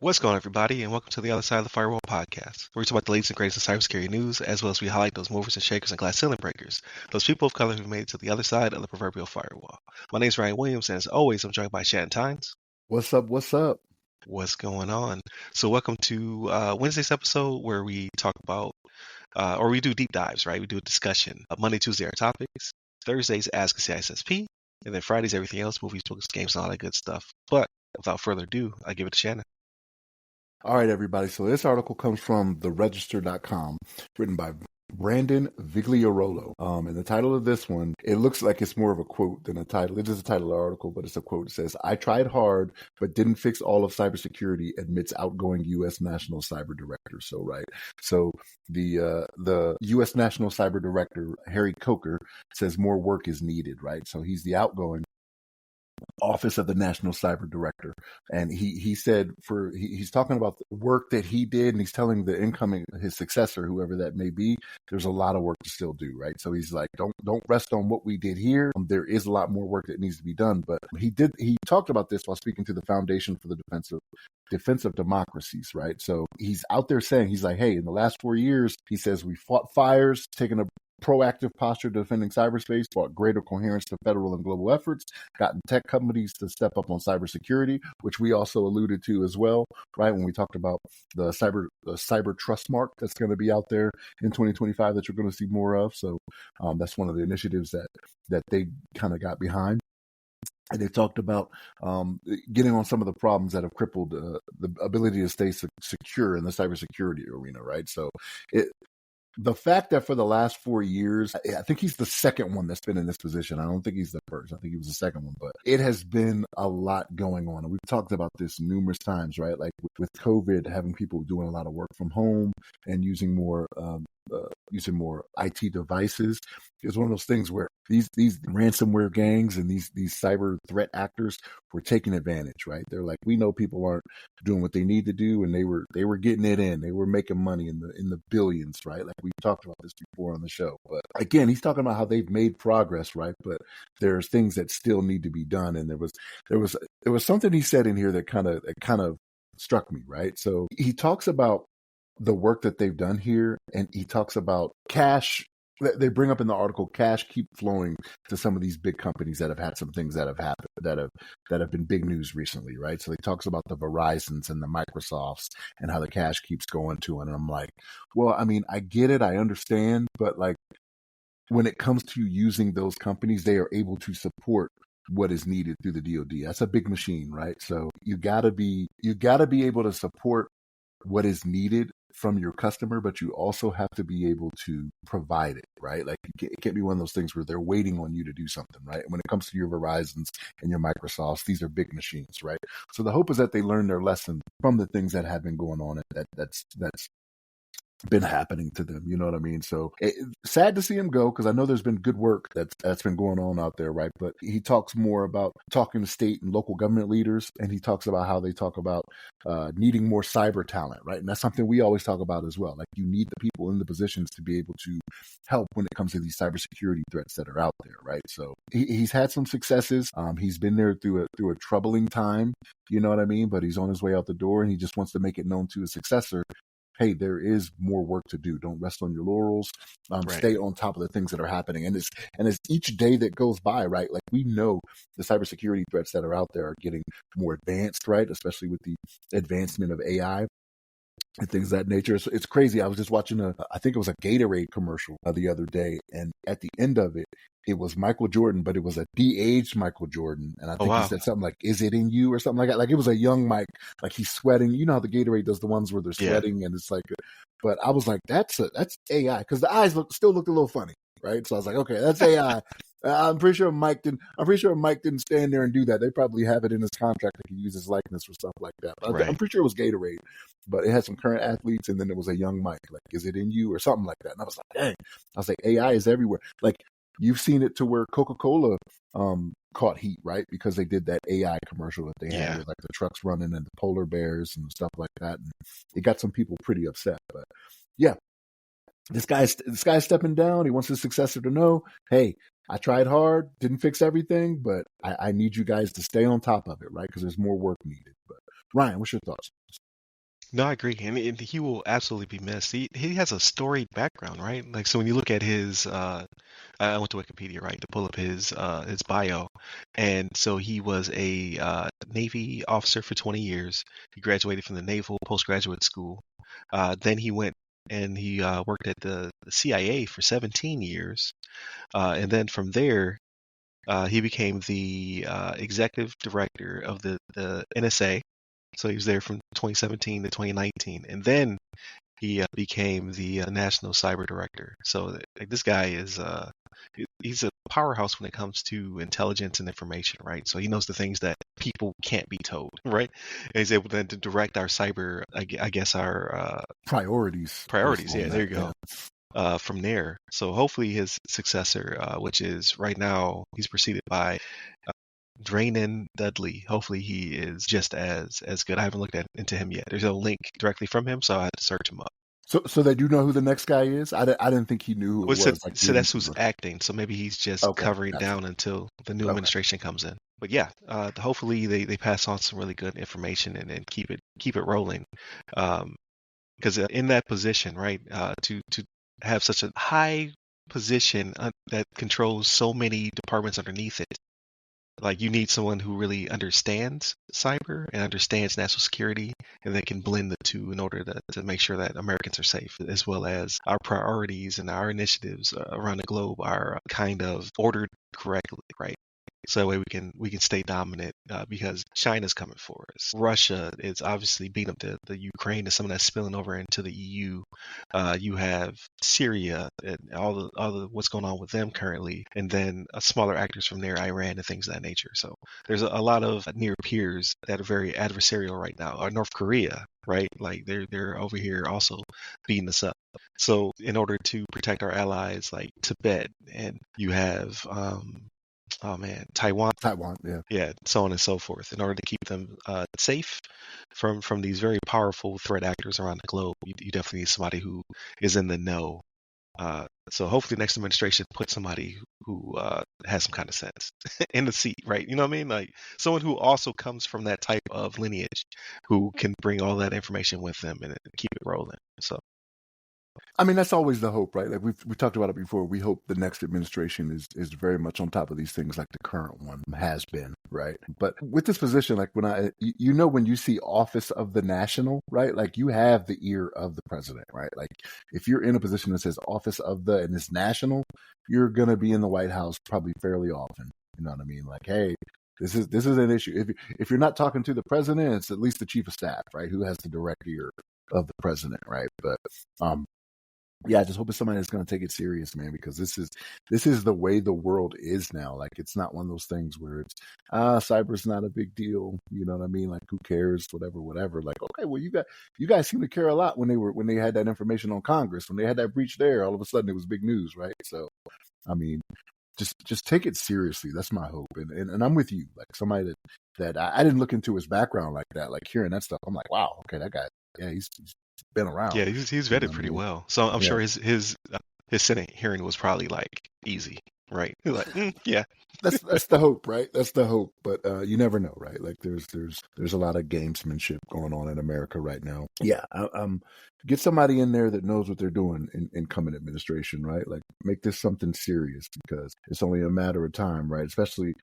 What's going on, everybody, and welcome to the Other Side of the Firewall podcast, where we talk about the latest and greatest in cybersecurity news, as well as we highlight those movers and shakers and glass ceiling breakers, those people of color who made it to the other side of the proverbial firewall. My name is Ryan Williams, and as always, I'm joined by Shannon Tynes. What's up? What's up? What's going on? So welcome to Wednesday's episode, where we talk about, or we do deep dives, right? We do a discussion. Monday, Tuesday are topics. Thursdays, Ask a CISSP. And then Fridays, everything else, movies, books, games, and all that good stuff. But without further ado, I give it to Shannon. All right, everybody. So this article comes from theregister.com, written by Brandon Vigliarolo. And the title of this one, it looks like it's more of a quote than a title. It is a title of the article, but it's a quote. It says, "I tried hard, but didn't fix all of cybersecurity," admits outgoing U.S. National Cyber Director. So the U.S. National Cyber Director, Harry Coker, says more work is needed, right? So he's the outgoing Office of the National Cyber Director, and he said he's talking about the work that he did, and he's telling the incoming, his successor, whoever that may be, there's a lot of work to still do, right? So he's like, don't rest on what we did here. There is a lot more work that needs to be done. But he talked about this while speaking to the Foundation for the Defense of Democracies, right? So he's out there saying, he's like, hey, in the last 4 years, he says, we fought fires, taken a proactive posture to defending cyberspace, brought greater coherence to federal and global efforts, gotten tech companies to step up on cybersecurity, which we also alluded to as well, right? When we talked about the cyber trust mark that's going to be out there in 2025 that you're going to see more of. So that's one of the initiatives that they kind of got behind. And they talked about getting on some of the problems that have crippled the ability to stay secure in the cybersecurity arena, right? So the fact that for the last 4 years, I think he's the second one that's been in this position. I don't think he's the first. I think he was the second one, but it has been a lot going on. And we've talked about this numerous times, right? Like with COVID, having people doing a lot of work from home and using more IT devices is one of those things where these ransomware gangs and these cyber threat actors were taking advantage, right? They're like, we know people aren't doing what they need to do, and they were getting it in. They were making money in the billions, right? Like we've talked about this before on the show. But again, he's talking about how they've made progress, right? But there's things that still need to be done. And there was something he said in here that kind of struck me, right? So he talks about the work that they've done here, and he talks about cash. They bring up in the article, cash keep flowing to some of these big companies that have had some things that have happened that have been big news recently, right? So he talks about the Verizons and the Microsofts and how the cash keeps going to it. And I'm like, well, I mean, I get it, I understand, but like when it comes to using those companies, they are able to support what is needed through the DoD. That's a big machine, right? So you gotta be able to support what is needed from your customer, but you also have to be able to provide it, right? Like it can't be one of those things where they're waiting on you to do something, right? When it comes to your Verizons and your Microsofts, these are big machines, right? So the hope is that they learn their lesson from the things that have been going on that's been happening to them, you know what I mean? So sad to see him go, because I know there's been good work that's been going on out there, right? But he talks more about talking to state and local government leaders, and he talks about how they talk about needing more cyber talent, right? And that's something we always talk about as well. Like you need the people in the positions to be able to help when it comes to these cybersecurity threats that are out there, right? So he's had some successes. He's been there through a troubling time, you know what I mean? But he's on his way out the door, and he just wants to make it known to his successor, hey, there is more work to do. Don't rest on your laurels. Right. Stay on top of the things that are happening. And it's each day that goes by, right? Like we know the cybersecurity threats that are out there are getting more advanced, right? Especially with the advancement of AI and things of that nature. So it's crazy. I was just watching I think it was a Gatorade commercial the other day. And at the end of it, it was Michael Jordan, but it was a de-aged Michael Jordan. And I think he said something like, "Is it in you?" or something like that. Like it was a young Mike, like he's sweating. You know how the Gatorade does the ones where they're sweating and it's like, but I was like, that's AI, because the eyes still looked a little funny, right? So I was like, okay, that's AI. I'm pretty sure Mike didn't stand there and do that. They probably have it in his contract that he uses likeness or stuff like that. Right. I'm pretty sure it was Gatorade, but it had some current athletes, and then it was a young Mike, like, "Is it in you?" or something like that. And I was like, dang. I was like, AI is everywhere. Like you've seen it to where Coca-Cola caught heat, right? Because they did that AI commercial that they had with like the trucks running and the polar bears and stuff like that. And it got some people pretty upset. But yeah, this guy's stepping down. He wants his successor to know, hey, I tried hard, didn't fix everything, but I need you guys to stay on top of it, right? Because there's more work needed. But Ryan, what's your thoughts? No, I agree, and he will absolutely be missed. He has a storied background, right? Like, so when you look at his, I went to Wikipedia, right, to pull up his bio, and so he was a Navy officer for 20 years. He graduated from the Naval Postgraduate School. Then he went and he worked at the CIA for 17 years, and then from there. He became the executive director of the NSA. So he was there from 2017 to 2019, and then he became the national cyber director. So like, this guy is he's a powerhouse when it comes to intelligence and information, right? So he knows the things that people can't be told, right? And he's able then to direct our cyber, I guess our Priorities based priorities. on Yeah, there that. you go. From there. So hopefully his successor, which is right now, he's preceded by Drainan Dudley. Hopefully he is just as good. I haven't looked into him yet. There's no link directly from him, so I had to search him up. So that you know who the next guy is? I didn't think he knew who it Well, so, was. Like so reading that's through who's the. acting. So maybe he's just Okay, covering gotcha. down until the new Okay. administration comes in. But yeah, hopefully they pass on some really good information and keep it rolling. Because in that position, right, to have such a high position that controls so many departments underneath it, like you need someone who really understands cyber and understands national security, and that can blend the two in order to make sure that Americans are safe, as well as our priorities and our initiatives around the globe are kind of ordered correctly, right? So that way we can stay dominant because China's coming for us. Russia is obviously beating up the Ukraine and some of that's spilling over into the EU. You have Syria and all the what's going on with them currently, and then smaller actors from there, Iran and things of that nature. So there's a lot of near peers that are very adversarial right now. North Korea, right? Like they're over here also beating us up. So in order to protect our allies like Tibet, and you have oh man, Taiwan, Taiwan, yeah. yeah, so on and so forth. In order to keep them safe from these very powerful threat actors around the globe, you definitely need somebody who is in the know. So hopefully, the next administration puts somebody who has some kind of sense in the seat, right? You know what I mean? Like someone who also comes from that type of lineage, who can bring all that information with them and keep it rolling. So I mean, that's always the hope, right? Like we talked about it before. We hope the next administration is very much on top of these things, like the current one has been, right? But with this position, like when you see Office of the National, right? Like you have the ear of the president, right? Like if you're in a position that says Office of the and it's national, you're gonna be in the White House probably fairly often. You know what I mean? Like, hey, this is an issue. If you're not talking to the president, it's at least the chief of staff, right? Who has the direct ear of the president, right? But yeah, I just hope it's somebody that's going to take it serious, man, because this is the way the world is now. Like, it's not one of those things where it's cyber's not a big deal. You know what I mean? Like, who cares? Whatever. Like, okay, well, you guys seem to care a lot when they had that information on Congress, when they had that breach there. All of a sudden, it was big news, right? So, I mean, just take it seriously. That's my hope, and I'm with you. Like somebody that I didn't look into his background like that. Like hearing that stuff, I'm like, wow, okay, that guy, yeah, he's been around. yeah, he's You know vetted what I pretty mean? well. So I'm Yeah. sure his Senate hearing was probably like easy, right? He's like, yeah, That's the hope, right? That's the hope, but you never know, right? Like there's a lot of gamesmanship going on in America right now. Yeah, get somebody in there that knows what they're doing in coming administration, right? Like make this something serious because it's only a matter of time, right? Especially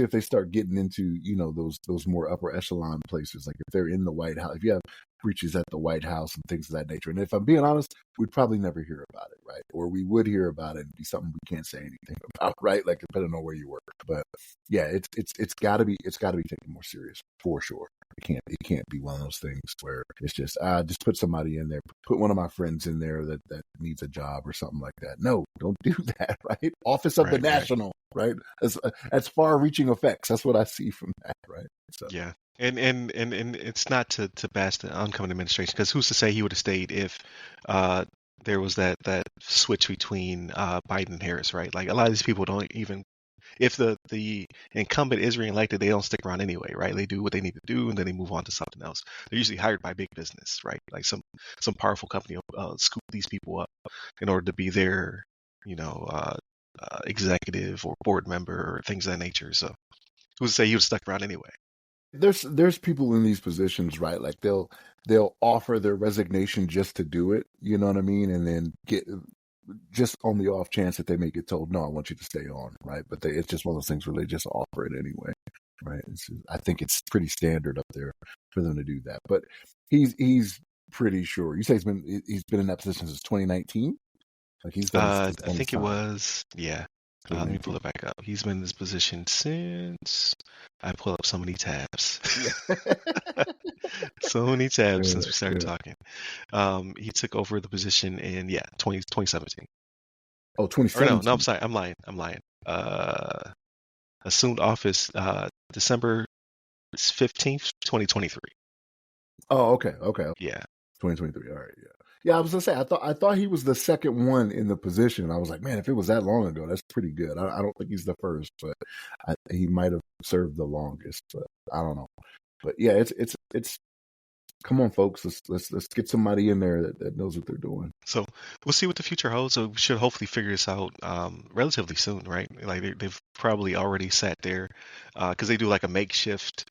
if they start getting into those more upper echelon places, like if they're in the White House, if you have breaches at the White House and things of that nature. And if I'm being honest, we'd probably never hear about it, right? Or we would hear about it and be something we can't say anything about, right? Like depending on where you work. But yeah, it's gotta be taken more serious for sure. It can't be one of those things where it's just put somebody in there, put one of my friends in there that needs a job or something like that. No, don't do that, right? Office of the right, right. National, right? That's far-reaching effects. That's what I see from that, right? So Yeah. And it's not to bash the oncoming administration, because who's to say he would have stayed if uh, there was that switch between Biden and Harris, right? Like a lot of these people don't even, if the incumbent is reelected, they don't stick around anyway, right? They do what they need to do and then they move on to something else. They're usually hired by big business, right? Like some powerful company will scoop these people up in order to be their, you know, executive or board member or things of that nature. So who's to say he would have stuck around anyway? There's people in these positions, right? Like they'll offer their resignation just to do it. You know what I mean? And then get just on the off chance that they may get told, no, I want you to stay on, right? But it's just one of those things where they just offer it anyway, right? I think it's pretty standard up there for them to do that. But he's pretty sure. You say he's been in that position since 2019. Like he's done this I on his think it time. was, yeah. Let me pull it back up. He's been in this position since I pull up so many tabs. Yeah. So many tabs since we started Yeah. talking. He took over the position in 2017. Oh, Or 2017. no, I'm sorry, I'm lying. Assumed office December 15th, 2023. Oh, okay. 2023. All right, yeah. Yeah, I was gonna say I thought he was the second one in the position. I was like, man, if it was that long ago, that's pretty good. I don't think he's the first, but he might have served the longest. But I don't know. But yeah, it's come on, folks. Let's get somebody in there that knows what they're doing. So we'll see what the future holds. So we should hopefully figure this out relatively soon, right? Like they've probably already sat there because they do like a makeshift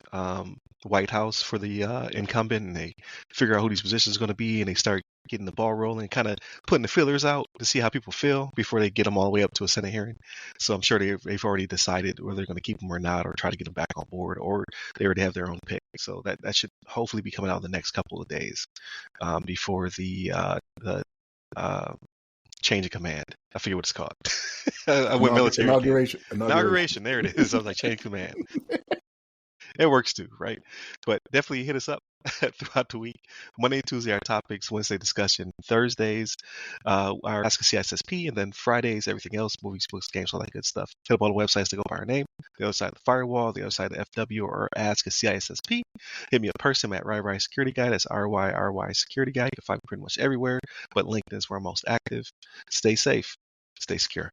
White House for the incumbent, and they figure out who these positions are going to be, and they start getting the ball rolling, kind of putting the feelers out to see how people feel before they get them all the way up to a Senate hearing. So I'm sure they've already decided whether they're going to keep them or not, or try to get them back on board, or they already have their own pick. So that should hopefully be coming out in the next couple of days before the change of command. I forget what it's called. I went military again. Inauguration. There it is. I was like, change of command. It works too, right? But definitely hit us up throughout the week. Monday, Tuesday, our topics. Wednesday, discussion. Thursdays, our Ask a CISSP. And then Fridays, everything else, movies, books, games, all that good stuff. Hit up all the websites to go by our name. The other side of the firewall, the other side of the FW, or Ask a CISSP. Hit me in person at RyRy Security Guy. That's RYRY Security Guy. You can find me pretty much everywhere, but LinkedIn is where I'm most active. Stay safe. Stay secure.